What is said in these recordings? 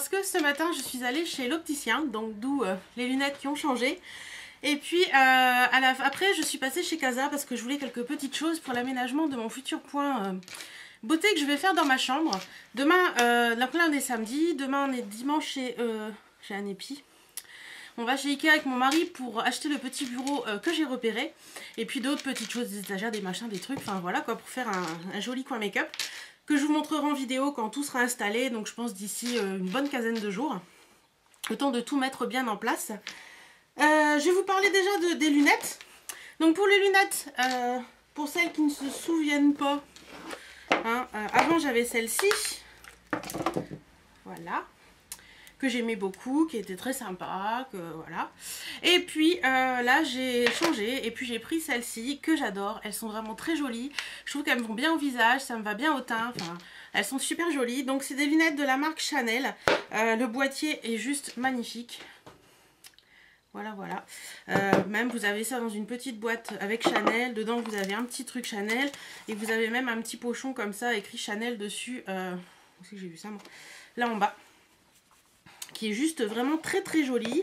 parce que ce matin je suis allée chez l'opticien, donc d'où les lunettes qui ont changé. Et puis après je suis passée chez Casa parce que je voulais quelques petites choses pour l'aménagement de mon futur point beauté que je vais faire dans ma chambre. Demain, donc là on est samedi, demain on est dimanche chez un épi. On va chez Ikea avec mon mari pour acheter le petit bureau que j'ai repéré. Et puis d'autres petites choses, des étagères, des machins, des trucs, enfin voilà quoi, pour faire un joli coin make-up. Que je vous montrerai en vidéo quand tout sera installé, donc je pense d'ici une bonne quinzaine de jours. Le temps de tout mettre bien en place. Je vais vous parler déjà des lunettes. Donc pour les lunettes, pour celles qui ne se souviennent pas, hein, avant j'avais celle-ci. Voilà. Que j'aimais beaucoup, qui était très sympa, que voilà. Et puis là j'ai changé et puis j'ai pris celle-ci que j'adore. Elles sont vraiment très jolies. Je trouve qu'elles me vont bien au visage, ça me va bien au teint. Enfin, elles sont super jolies. Donc c'est des lunettes de la marque Chanel. Le boîtier est juste magnifique. Voilà, voilà. Même vous avez ça dans une petite boîte avec Chanel. Dedans vous avez un petit truc Chanel et vous avez même un petit pochon comme ça écrit Chanel dessus. Où c'est que j'ai vu ça moi? Là en bas. Qui est juste vraiment très très jolie.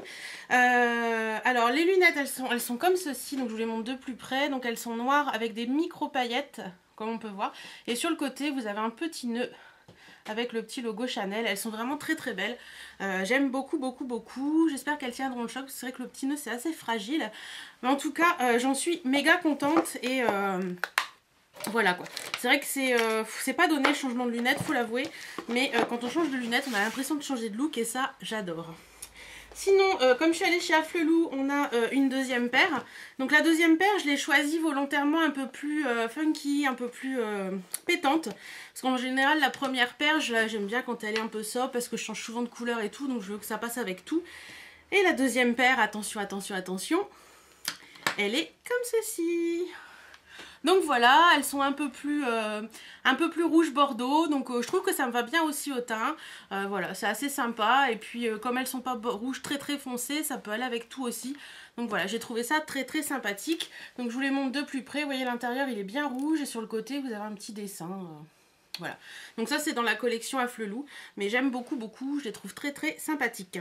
Alors les lunettes elles sont comme ceci, donc je vous les montre de plus près. Donc elles sont noires avec des micro paillettes comme on peut voir, et sur le côté vous avez un petit nœud avec le petit logo Chanel. Elles sont vraiment très très belles. J'aime beaucoup beaucoup beaucoup. J'espère qu'elles tiendront le choc. C'est vrai que le petit nœud c'est assez fragile, mais en tout cas j'en suis méga contente. Et voilà quoi. C'est vrai que c'est pas donné le changement de lunettes, faut l'avouer. Mais quand on change de lunettes, on a l'impression de changer de look et ça, j'adore. Sinon, comme je suis allée chez Afflelou, on a une deuxième paire. Donc la deuxième paire, je l'ai choisie volontairement un peu plus funky, un peu plus pétante. Parce qu'en général, la première paire, j'aime bien quand elle est un peu sobre parce que je change souvent de couleur et tout. Donc je veux que ça passe avec tout. Et la deuxième paire, attention, attention, attention, elle est comme ceci. Donc voilà, elles sont un peu plus rouge bordeaux, donc je trouve que ça me va bien aussi au teint. Voilà, c'est assez sympa. Et puis comme elles sont pas rouges très très foncées, ça peut aller avec tout aussi. Donc voilà, j'ai trouvé ça très très sympathique. Donc je vous les montre de plus près. Vous voyez, l'intérieur il est bien rouge et sur le côté vous avez un petit dessin. Voilà, donc ça c'est dans la collection Afflelou, mais j'aime beaucoup beaucoup, je les trouve très très sympathiques.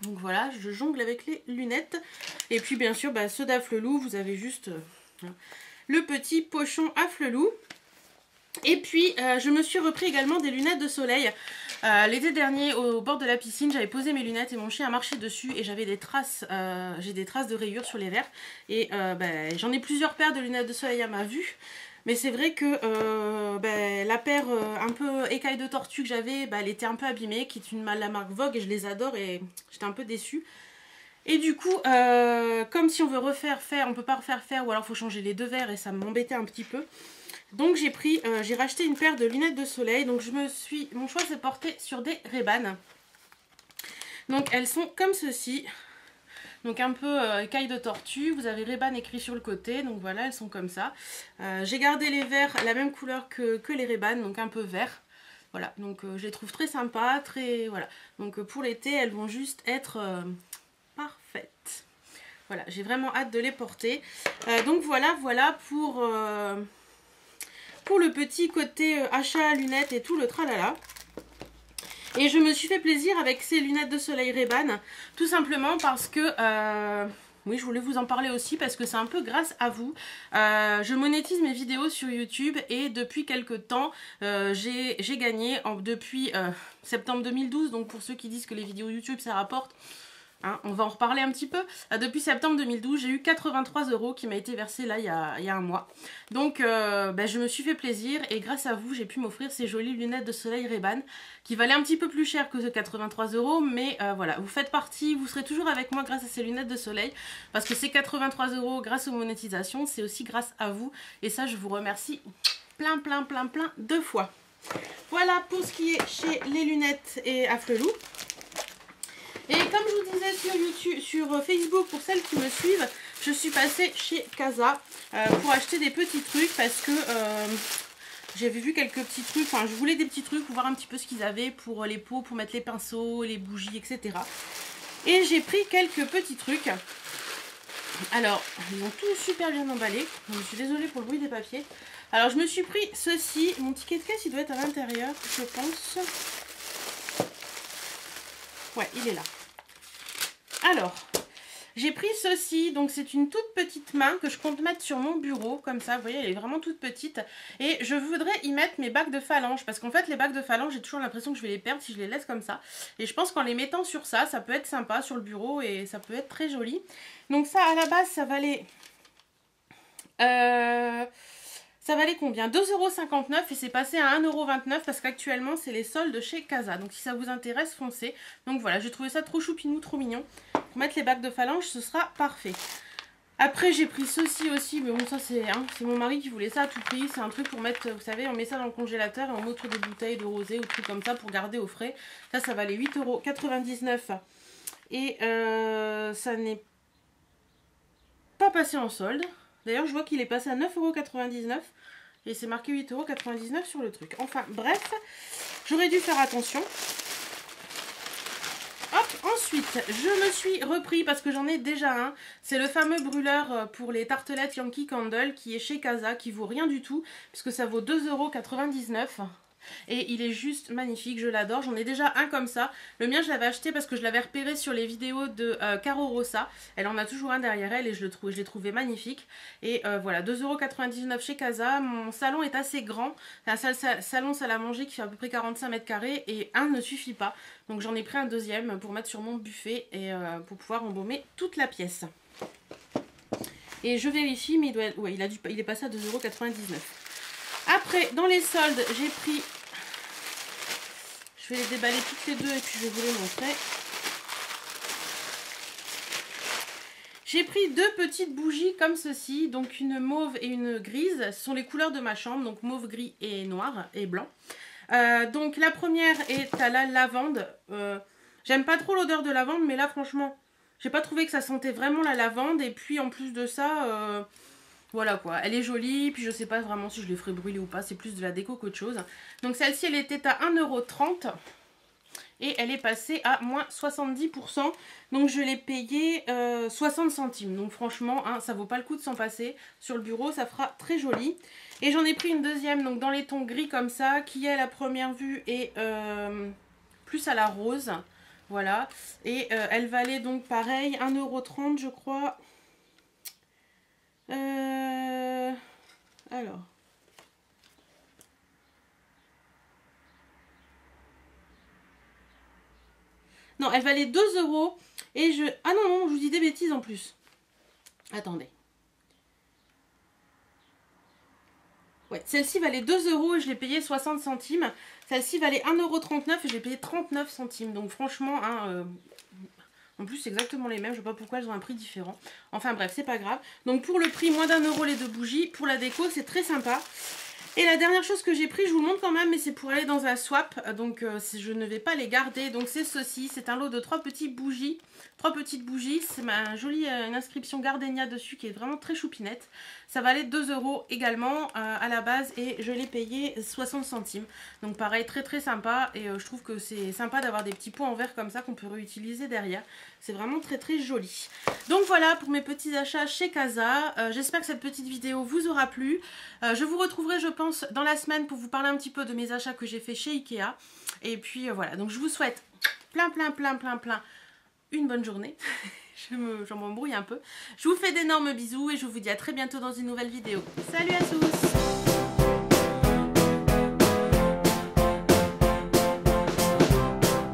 Donc voilà, je jongle avec les lunettes. Et puis bien sûr, ceux d'Afflelou, vous avez juste le petit pochon Afflelou. Et puis je me suis repris également des lunettes de soleil. L'été dernier au bord de la piscine, j'avais posé mes lunettes et mon chien a marché dessus et j'avais des traces, j'ai des traces de rayures sur les verres. Et j'en ai plusieurs paires de lunettes de soleil à ma vue. Mais c'est vrai que la paire un peu écaille de tortue que j'avais, elle était un peu abîmée, qui est la marque Vogue, et je les adore et j'étais un peu déçue. Et du coup, comme si on veut refaire faire, on peut pas refaire faire, ou alors faut changer les deux verres et ça m'embêtait un petit peu. Donc j'ai racheté une paire de lunettes de soleil. Donc mon choix s'est porté sur des Ray-Ban. Donc elles sont comme ceci. Donc un peu écaille de tortue. Vous avez Ray-Ban écrit sur le côté. Donc voilà, elles sont comme ça. J'ai gardé les verres la même couleur que les Ray-Ban, donc un peu vert. Voilà, donc je les trouve très sympas, très voilà. Donc pour l'été, elles vont juste être parfaites. Voilà, j'ai vraiment hâte de les porter. Donc voilà pour le petit côté achat lunettes et tout le tralala. Et je me suis fait plaisir avec ces lunettes de soleil Ray-Ban, tout simplement parce que oui, je voulais vous en parler aussi parce que c'est un peu grâce à vous. Je monétise mes vidéos sur YouTube et depuis quelques temps, j'ai gagné depuis septembre 2012. Donc pour ceux qui disent que les vidéos YouTube ça rapporte, hein, on va en reparler un petit peu. Depuis septembre 2012, j'ai eu 83 € qui m'a été versé là il y a un mois. Donc je me suis fait plaisir et grâce à vous, j'ai pu m'offrir ces jolies lunettes de soleil Ray-Ban qui valaient un petit peu plus cher que ce 83 €. Mais voilà, vous faites partie, vous serez toujours avec moi grâce à ces lunettes de soleil parce que ces 83 € grâce aux monétisations, c'est aussi grâce à vous. Et ça, je vous remercie plein de fois. Voilà pour ce qui est chez les lunettes et Afflelou. Et comme je vous disais sur YouTube, sur Facebook, pour celles qui me suivent, je suis passée chez Casa pour acheter des petits trucs parce que j'avais vu quelques petits trucs, enfin je voulais des petits trucs pour voir un petit peu ce qu'ils avaient pour les pots, pour mettre les pinceaux, les bougies, etc. Et j'ai pris quelques petits trucs. Alors, ils ont tout super bien emballé. Je suis désolée pour le bruit des papiers. Alors je me suis pris ceci, mon ticket de caisse il doit être à l'intérieur, je pense. Ouais, il est là. Alors, j'ai pris ceci, donc c'est une toute petite main que je compte mettre sur mon bureau, comme ça, vous voyez, elle est vraiment toute petite. Et je voudrais y mettre mes bagues de phalange, parce qu'en fait, les bagues de phalange, j'ai toujours l'impression que je vais les perdre si je les laisse comme ça. Et je pense qu'en les mettant sur ça, ça peut être sympa sur le bureau et ça peut être très joli. Donc ça, à la base, ça valait... ça valait combien? 2,59 € et c'est passé à 1,29 € parce qu'actuellement c'est les soldes chez Casa. Donc si ça vous intéresse, foncez. Donc voilà, j'ai trouvé ça trop choupinou, trop mignon. Pour mettre les bagues de phalange, ce sera parfait. Après j'ai pris ceci aussi, mais bon ça c'est mon mari qui voulait ça à tout prix. C'est un truc pour mettre, vous savez, on met ça dans le congélateur et on met autour des bouteilles de rosé ou trucs comme ça pour garder au frais. Ça valait 8,99 € et ça n'est pas passé en solde. D'ailleurs je vois qu'il est passé à 9,99 € et c'est marqué 8,99 € sur le truc. Enfin bref, j'aurais dû faire attention. Hop, ensuite, je me suis repris parce que j'en ai déjà un. C'est le fameux brûleur pour les tartelettes Yankee Candle qui est chez Casa, qui vaut rien du tout puisque ça vaut 2,99 € et il est juste magnifique, je l'adore. J'en ai déjà un comme ça. Le mien, je l'avais acheté parce que je l'avais repéré sur les vidéos de Caro Rossa. Elle en a toujours un derrière elle et je l'ai trouvé magnifique. Et voilà, 2,99 € chez Casa. Mon salon est assez grand. C'est un salon salle à manger qui fait à peu près 45 mètres carrés et un ne suffit pas. Donc j'en ai pris un deuxième pour mettre sur mon buffet et pour pouvoir embaumer toute la pièce. Et je vérifie, mais ouais, il est passé à 2,99 €. Après, dans les soldes, j'ai pris... Je vais les déballer toutes les deux et puis je vais vous les montrer. J'ai pris deux petites bougies comme ceci, donc une mauve et une grise. Ce sont les couleurs de ma chambre, donc mauve, gris et noir et blanc. Donc la première est à la lavande. J'aime pas trop l'odeur de lavande, mais là franchement, j'ai pas trouvé que ça sentait vraiment la lavande. Et puis en plus de ça... voilà quoi, elle est jolie, puis je sais pas vraiment si je les ferai brûler ou pas, c'est plus de la déco qu'autre chose. Donc celle-ci, elle était à 1,30 € et elle est passée à moins 70%. Donc je l'ai payée 60 centimes. Donc franchement, hein, ça vaut pas le coup de s'en passer. Sur le bureau, ça fera très joli. Et j'en ai pris une deuxième, donc dans les tons gris comme ça, qui à la première vue est plus à la rose. Voilà, et elle valait donc pareil, 1,30 € je crois. Alors. Non, elle valait 2 € et je... Ah non, non, je vous dis des bêtises en plus. Attendez. Ouais, celle-ci valait 2 € et je l'ai payée 60 centimes. Celle-ci valait 1,39 € et je l'ai payée 39 centimes. Donc franchement, hein, en plus c'est exactement les mêmes. Je ne sais pas pourquoi elles ont un prix différent. Enfin bref, c'est pas grave. Donc pour le prix, moins d'1 € les deux bougies. Pour la déco, c'est très sympa. Et la dernière chose que j'ai pris, je vous le montre quand même, mais c'est pour aller dans un swap, donc je ne vais pas les garder. Donc c'est ceci, c'est un lot de 3 petites bougies. 3 petites bougies, c'est ma jolie une inscription Gardenia dessus qui est vraiment très choupinette. Ça valait 2 € également à la base et je l'ai payé 60 centimes. Donc pareil, très très sympa et je trouve que c'est sympa d'avoir des petits pots en verre comme ça qu'on peut réutiliser derrière. C'est vraiment très très joli. Donc voilà pour mes petits achats chez Casa. J'espère que cette petite vidéo vous aura plu. Je vous retrouverai, je pense, dans la semaine pour vous parler un petit peu de mes achats que j'ai fait chez Ikea. Et puis voilà, donc je vous souhaite plein une bonne journée. J'en m'embrouille un peu. Je vous fais d'énormes bisous et je vous dis à très bientôt dans une nouvelle vidéo. Salut à tous!